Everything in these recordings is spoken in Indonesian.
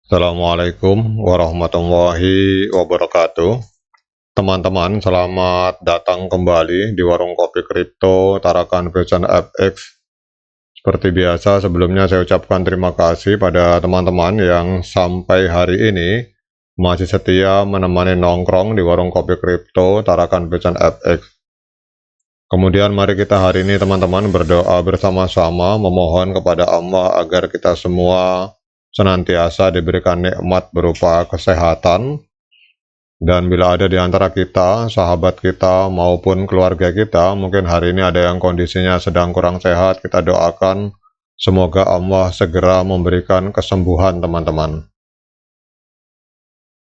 Assalamualaikum warahmatullahi wabarakatuh. Teman-teman, selamat datang kembali di Warung Kopi Kripto Tarakan Vision FX. Seperti biasa, sebelumnya saya ucapkan terima kasih pada teman-teman yang sampai hari ini masih setia menemani nongkrong di Warung Kopi Kripto Tarakan Vision FX. Kemudian mari kita hari ini teman-teman berdoa bersama-sama memohon kepada Allah agar kita semua senantiasa diberikan nikmat berupa kesehatan, dan bila ada di antara kita, sahabat kita maupun keluarga kita, mungkin hari ini ada yang kondisinya sedang kurang sehat, kita doakan semoga Allah segera memberikan kesembuhan teman-teman.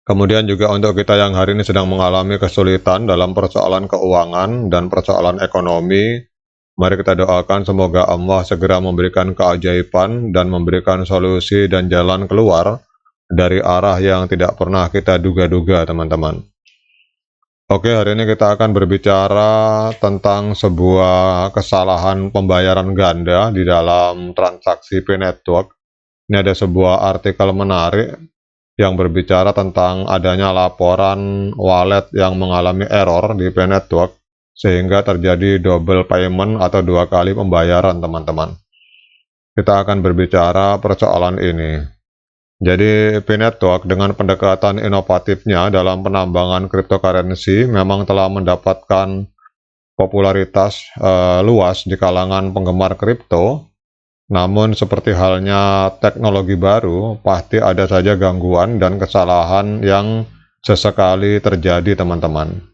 Kemudian juga untuk kita yang hari ini sedang mengalami kesulitan dalam persoalan keuangan dan persoalan ekonomi, mari kita doakan semoga Allah segera memberikan keajaiban dan memberikan solusi dan jalan keluar dari arah yang tidak pernah kita duga-duga teman-teman. Oke, hari ini kita akan berbicara tentang sebuah kesalahan pembayaran ganda di dalam transaksi P-Network. Ini ada sebuah artikel menarik yang berbicara tentang adanya laporan wallet yang mengalami error di P-Network, sehingga terjadi double payment atau dua kali pembayaran teman-teman. Kita akan berbicara persoalan ini. Jadi P-Network dengan pendekatan inovatifnya dalam penambangan cryptocurrency memang telah mendapatkan popularitas luas di kalangan penggemar kripto. Namun seperti halnya teknologi baru, pasti ada saja gangguan dan kesalahan yang sesekali terjadi teman-teman.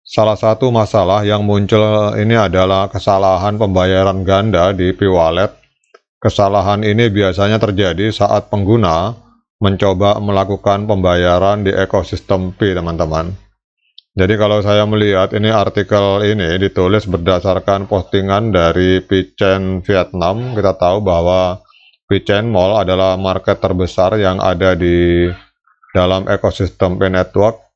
Salah satu masalah yang muncul ini adalah kesalahan pembayaran ganda di P-Wallet. Kesalahan ini biasanya terjadi saat pengguna mencoba melakukan pembayaran di ekosistem P, teman-teman. Jadi kalau saya melihat ini artikel ini ditulis berdasarkan postingan dari P-Chain Vietnam. Kita tahu bahwa P-Chain Mall adalah market terbesar yang ada di dalam ekosistem P-Network.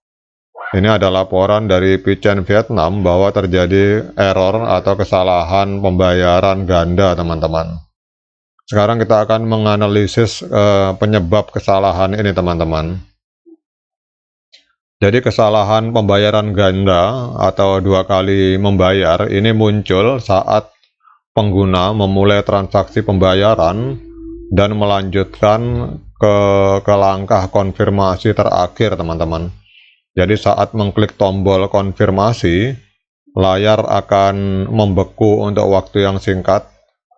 Ini ada laporan dari P-Chain Vietnam bahwa terjadi error atau kesalahan pembayaran ganda teman-teman. Sekarang kita akan menganalisis penyebab kesalahan ini teman-teman. Jadi kesalahan pembayaran ganda atau dua kali membayar ini muncul saat pengguna memulai transaksi pembayaran dan melanjutkan ke langkah konfirmasi terakhir teman-teman. Jadi saat mengklik tombol konfirmasi, layar akan membeku untuk waktu yang singkat,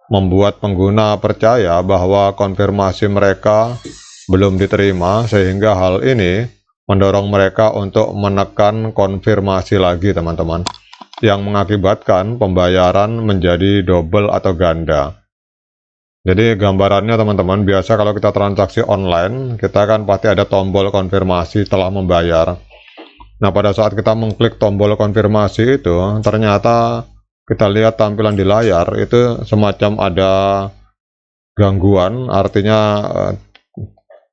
membuat pengguna percaya bahwa konfirmasi mereka belum diterima, sehingga hal ini mendorong mereka untuk menekan konfirmasi lagi teman-teman, yang mengakibatkan pembayaran menjadi double atau ganda. Jadi gambarannya teman-teman, biasa kalau kita transaksi online, kita kan pasti ada tombol konfirmasi telah membayar. Nah, pada saat kita mengklik tombol konfirmasi itu, ternyata kita lihat tampilan di layar itu semacam ada gangguan, artinya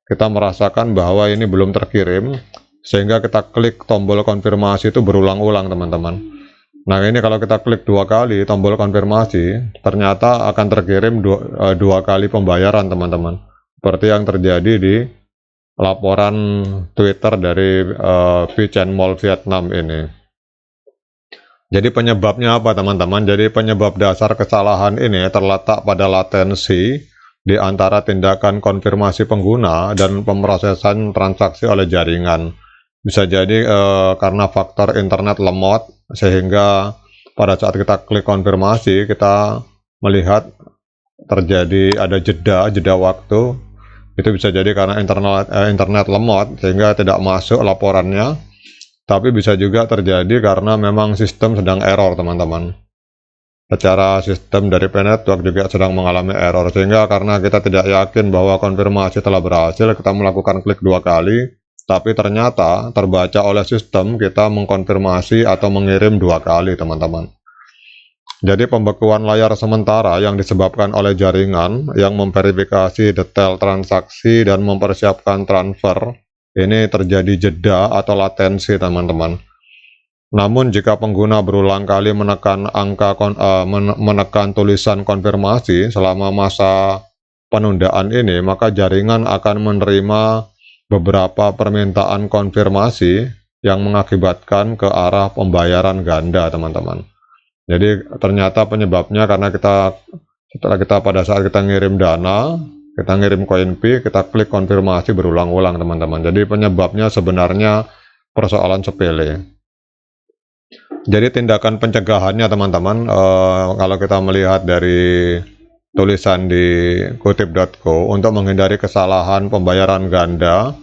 kita merasakan bahwa ini belum terkirim, sehingga kita klik tombol konfirmasi itu berulang-ulang teman-teman. Nah, ini kalau kita klik dua kali tombol konfirmasi, ternyata akan terkirim dua kali pembayaran teman-teman, seperti yang terjadi di laporan Twitter dari P-Chain Mall Vietnam ini. Jadi penyebabnya apa teman-teman? Jadi penyebab dasar kesalahan ini terletak pada latensi di antara tindakan konfirmasi pengguna dan pemrosesan transaksi oleh jaringan. Bisa jadi karena faktor internet lemot, sehingga pada saat kita klik konfirmasi kita melihat terjadi ada jeda waktu. Itu bisa jadi karena internet lemot sehingga tidak masuk laporannya, tapi bisa juga terjadi karena memang sistem sedang error teman-teman. Secara sistem dari P-Network juga sedang mengalami error, sehingga karena kita tidak yakin bahwa konfirmasi telah berhasil, kita melakukan klik dua kali, tapi ternyata terbaca oleh sistem kita mengkonfirmasi atau mengirim dua kali teman-teman. Jadi pembekuan layar sementara yang disebabkan oleh jaringan yang memverifikasi detail transaksi dan mempersiapkan transfer, ini terjadi jeda atau latensi teman-teman. Namun jika pengguna berulang kali menekan tulisan konfirmasi selama masa penundaan ini, maka jaringan akan menerima beberapa permintaan konfirmasi yang mengakibatkan ke arah pembayaran ganda, teman-teman. Jadi ternyata penyebabnya karena pada saat kita ngirim dana, kita ngirim koin Pi, kita klik konfirmasi berulang-ulang, teman-teman. Jadi penyebabnya sebenarnya persoalan sepele. Jadi tindakan pencegahannya, teman-teman, kalau kita melihat dari tulisan di kutip.co, untuk menghindari kesalahan pembayaran ganda,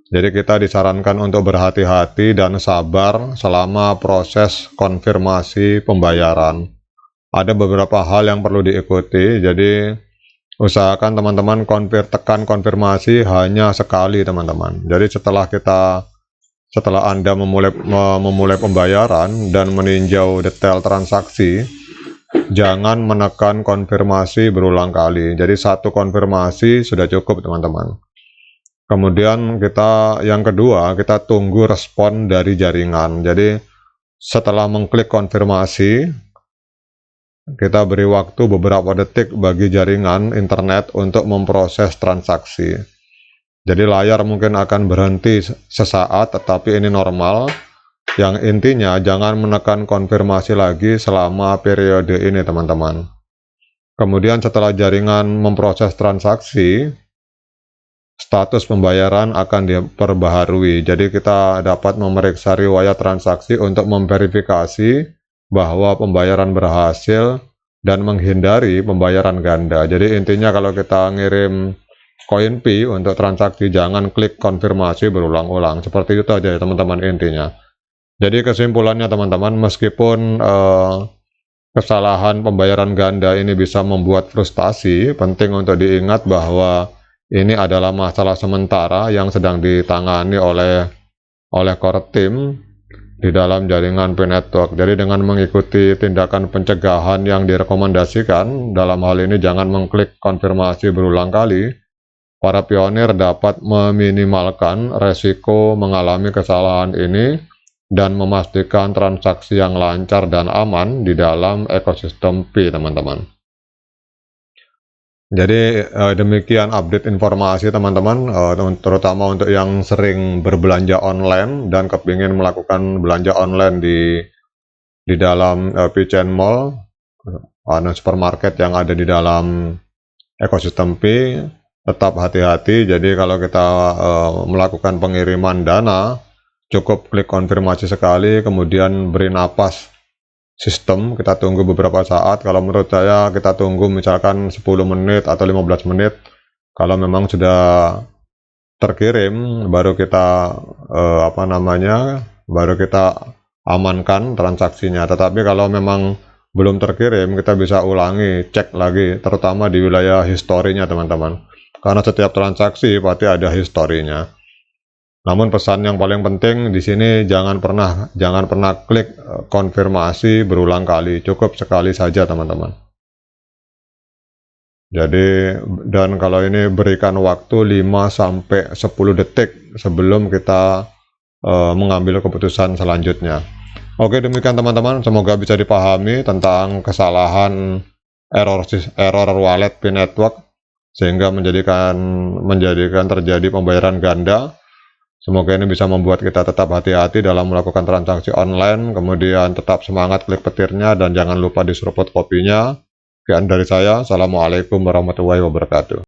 jadi kita disarankan untuk berhati-hati dan sabar selama proses konfirmasi pembayaran. Ada beberapa hal yang perlu diikuti, jadi usahakan teman-teman tekan konfirmasi hanya sekali, teman-teman. Jadi setelah Anda memulai pembayaran dan meninjau detail transaksi, jangan menekan konfirmasi berulang kali. Jadi satu konfirmasi sudah cukup, teman-teman. Kemudian yang kedua, kita tunggu respon dari jaringan. Jadi setelah mengklik konfirmasi, kita beri waktu beberapa detik bagi jaringan internet untuk memproses transaksi. Jadi layar mungkin akan berhenti sesaat, tetapi ini normal. Yang intinya jangan menekan konfirmasi lagi selama periode ini, teman-teman. Kemudian setelah jaringan memproses transaksi, status pembayaran akan diperbaharui. Jadi kita dapat memeriksa riwayat transaksi untuk memverifikasi bahwa pembayaran berhasil dan menghindari pembayaran ganda. Jadi intinya kalau kita ngirim koin Pi untuk transaksi, jangan klik konfirmasi berulang-ulang. Seperti itu aja ya, teman-teman, intinya. Jadi kesimpulannya, teman-teman, meskipun kesalahan pembayaran ganda ini bisa membuat frustasi, penting untuk diingat bahwa ini adalah masalah sementara yang sedang ditangani oleh core team di dalam jaringan Pi Network. Jadi dengan mengikuti tindakan pencegahan yang direkomendasikan, dalam hal ini jangan mengklik konfirmasi berulang kali, para pionir dapat meminimalkan resiko mengalami kesalahan ini dan memastikan transaksi yang lancar dan aman di dalam ekosistem Pi, teman-teman. Jadi demikian update informasi, teman-teman, terutama untuk yang sering berbelanja online dan kepingin melakukan belanja online di dalam Pi-Chain Mall, supermarket yang ada di dalam ekosistem Pi. Tetap hati-hati. Jadi kalau kita melakukan pengiriman dana, cukup klik konfirmasi sekali, kemudian beri napas sistem, kita tunggu beberapa saat. Kalau menurut saya kita tunggu misalkan 10 menit atau 15 menit. Kalau memang sudah terkirim, baru kita baru kita amankan transaksinya. Tetapi kalau memang belum terkirim, kita bisa ulangi, cek lagi, terutama di wilayah historinya, teman-teman. Karena setiap transaksi pasti ada historinya. Namun pesan yang paling penting di sini, jangan pernah klik konfirmasi berulang kali, cukup sekali saja, teman-teman. Jadi, dan kalau ini berikan waktu 5-10 detik sebelum kita mengambil keputusan selanjutnya. Oke, demikian, teman-teman, semoga bisa dipahami tentang kesalahan error wallet Pi Network sehingga menjadikan terjadi pembayaran ganda. Semoga ini bisa membuat kita tetap hati-hati dalam melakukan transaksi online, kemudian tetap semangat klik petirnya dan jangan lupa diseruput kopinya. Sekian dari saya, Assalamualaikum warahmatullahi wabarakatuh.